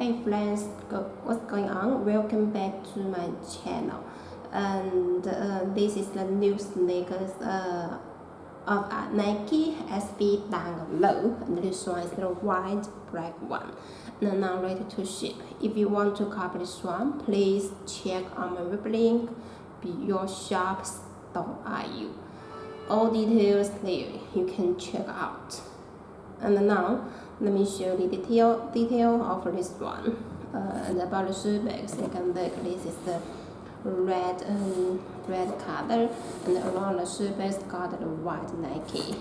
Hey friends, what's going on? Welcome back to my channel. And this is the new sneakers of Nike SB down low. And this one is the white black one. And now ready to ship. If you want to copy this one, please check on my web link, yourshop.ru. All details there you can check out. And now let me show the detail of this one. And about the shoe bags, you can look. This is the red color, and around the shoe bags got the white Nike.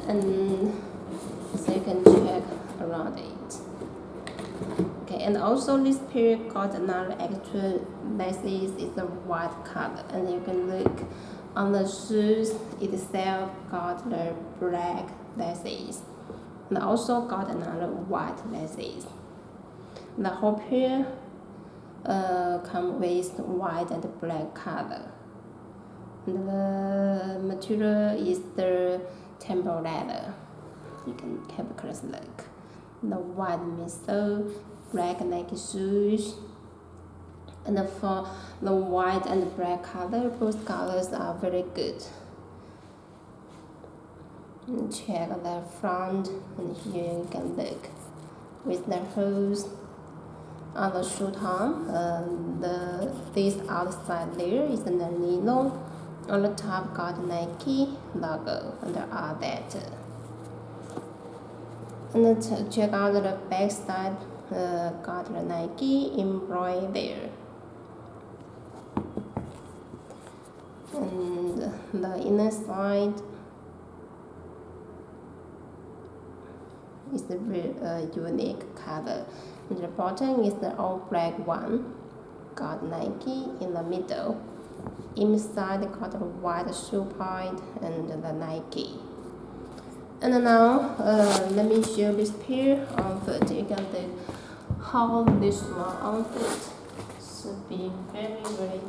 And so you can check around it. Okay, and also this pair got another extra laces. Is the white color, and you can look on the shoes itself got the black laces, and also got another white laces. The whole pair come with white and black color. And the material is the temple leather. You can have a close look. The white midsole, black Nike shoes. And for the white and black color, both colors are very good. And check the front, and here you can look with the holes on the shoe top. This outside there is the Nino. On the top got Nike logo under all that. And then check out the back side, got the Nike embroidered there. And the inner side is the unique color. And the bottom is the all black one. Got Nike in the middle. Inside got the white shoe point and the Nike. And now let me show this pair on foot. You can see how this one on foot should be very good.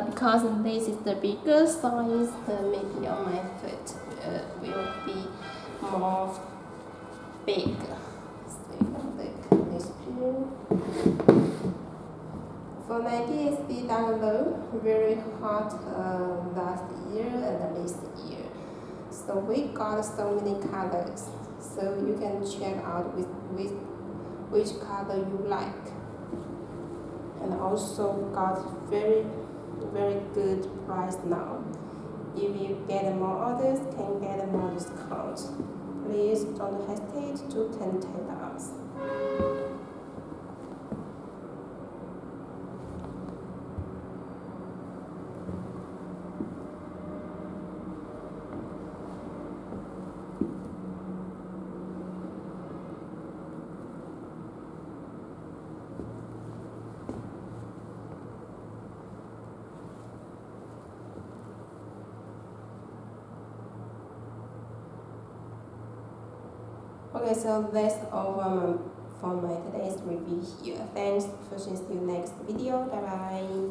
Because this is the bigger size, maybe on my foot will be more big. So you can look this pair. For Nike SB down low, very hot last year and this year. So we got so many colors. So you can check out which color you like. And also got very good price now. If you get more orders, can get more discount. Please don't hesitate to contact us. Okay, so that's all for my today's review here. Thanks for seeing you next video. Bye bye.